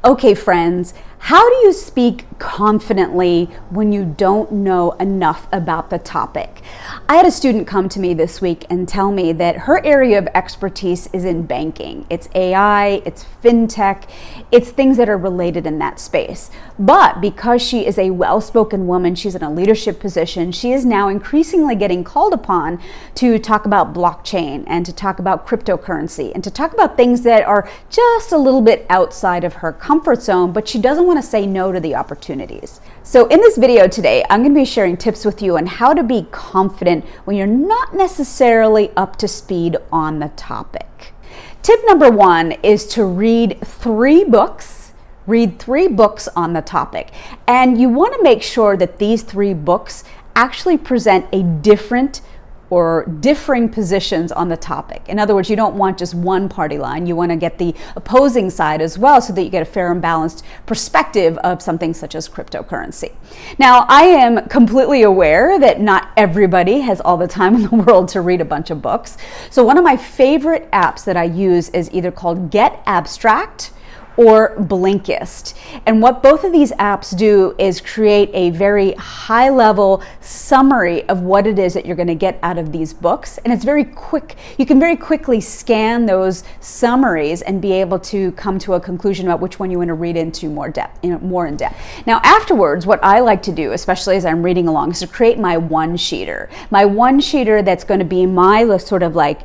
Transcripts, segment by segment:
Okay, friends, how do you speak confidently when you don't know enough about the topic? I had a student come to me this week and tell me that her area of expertise is in banking. It's AI, it's fintech, it's things that are related in that space. But because she is a well-spoken woman, she's in a leadership position, she is now increasingly getting called upon to talk about blockchain and to talk about cryptocurrency and to talk about things that are just a little bit outside of her comfort zone, but she doesn't want to say no to the opportunities. So in this video today, I'm going to be sharing tips with you on how to be confident when you're not necessarily up to speed on the topic. Tip number one is to read three books on the topic. And you want to make sure that these three books actually present a different or differing positions on the topic. In other words, you don't want just one party line. You want to get the opposing side as well so that you get a fair and balanced perspective of something such as cryptocurrency. Now, I am completely aware that not everybody has all the time in the world to read a bunch of books. So one of my favorite apps that I use is either called Get Abstract or Blinkist. And what both of these apps do is create a very high level summary of what it is that you're going to get out of these books. And it's very quick. You can very quickly scan those summaries and be able to come to a conclusion about which one you want to read into more in depth. Now afterwards, what I like to do, especially as I'm reading along, is to create my one-sheeter. My one-sheeter that's going to be my sort of like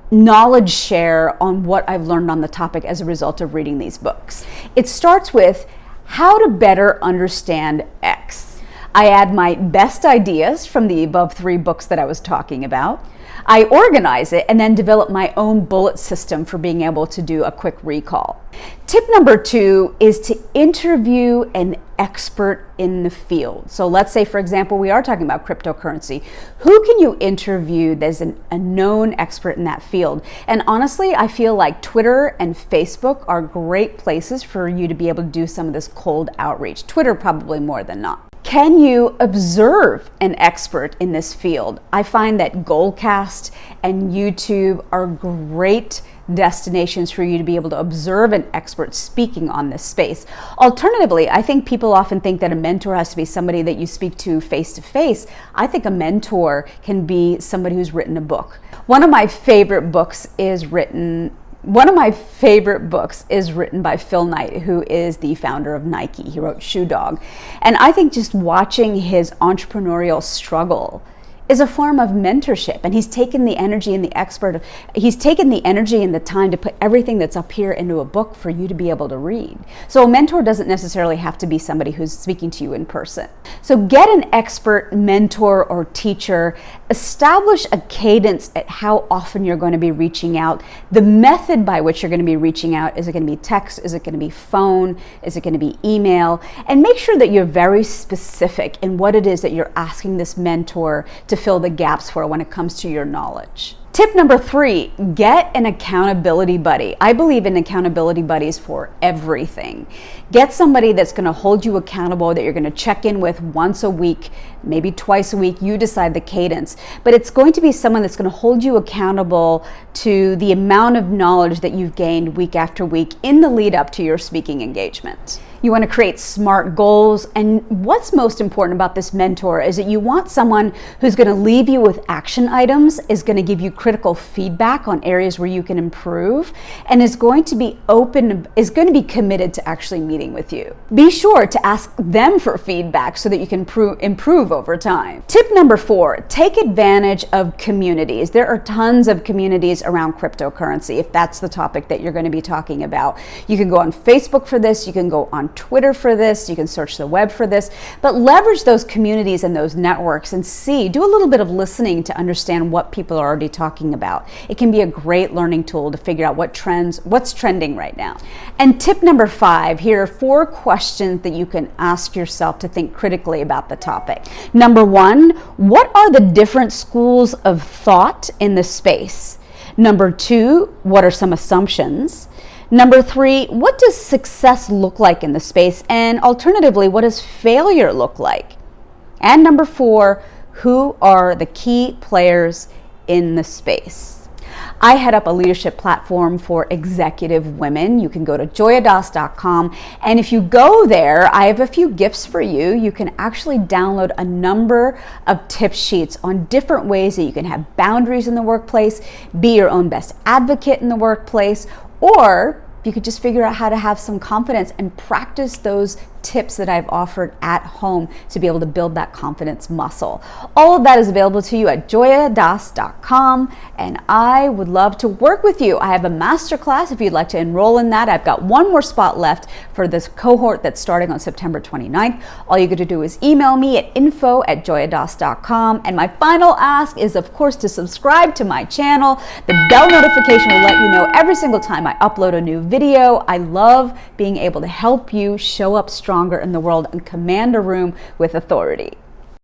knowledge share on what I've learned on the topic as a result of reading these books. It starts with how to better understand X. I add my best ideas from the above three books that I was talking about. I organize it and then develop my own bullet system for being able to do a quick recall. Tip number two is to interview an expert in the field. So let's say, for example, we are talking about cryptocurrency. Who can you interview that's a known expert in that field? And honestly, I feel like Twitter and Facebook are great places for you to be able to do some of this cold outreach. Twitter probably more than not. Can you observe an expert in this field? I find that Goalcast and YouTube are great destinations for you to be able to observe an expert speaking on this space. Alternatively, I think people often think that a mentor has to be somebody that you speak to face to face. I think a mentor can be somebody who's written a book. One of my favorite books is written by Phil Knight, who is the founder of Nike. He wrote Shoe Dog. And I think just watching his entrepreneurial struggle is a form of mentorship. And he's taken the energy and the time to put everything that's up here into a book for you to be able to read. So a mentor doesn't necessarily have to be somebody who's speaking to you in person. So get an expert mentor or teacher, establish a cadence at how often you're going to be reaching out, the method by which you're going to be reaching out. Is it going to be text? Is it going to be phone? Is it going to be email? And make sure that you're very specific in what it is that you're asking this mentor to fill the gaps for when it comes to your knowledge. Tip number three, get an accountability buddy. I believe in accountability buddies for everything. Get somebody that's going to hold you accountable, that you're going to check in with once a week, maybe twice a week. You decide the cadence. But it's going to be someone that's going to hold you accountable to the amount of knowledge that you've gained week after week in the lead up to your speaking engagement. You want to create SMART goals. And what's most important about this mentor is that you want someone who's going to leave you with action items, is going to give you critical feedback on areas where you can improve, and is going to be committed to actually meeting with you. Be sure to ask them for feedback so that you can improve over time. Tip number four, take advantage of communities. There are tons of communities around cryptocurrency if that's the topic that you're going to be talking about. You can go on Facebook for this, you can go on Twitter for this, you can search the web for this, but leverage those communities and those networks and do a little bit of listening to understand what people are already talking about. It can be a great learning tool to figure out what's trending right now. And tip number five, here are 4 questions that you can ask yourself to think critically about the topic. Number one, what are the different schools of thought in the space? Number two, what are some assumptions? Number 3, what does success look like in the space? And alternatively, what does failure look like? And number 4, who are the key players in the space? I head up a leadership platform for executive women. You can go to joyadas.com, and if you go there, I have a few gifts for you. You can actually download a number of tip sheets on different ways that you can have boundaries in the workplace, be your own best advocate in the workplace, or you could just figure out how to have some confidence and practice those tips that I've offered at home to be able to build that confidence muscle. All of that is available to you at joyadas.com, and I would love to work with you. I have a masterclass if you'd like to enroll in that. I've got one more spot left for this cohort that's starting on September 29th. All you got to do is email me at info@joyadas.com, and my final ask is, of course, to subscribe to my channel. The bell notification will let you know every single time I upload a new video. I love being able to help you show up stronger in the world and command a room with authority.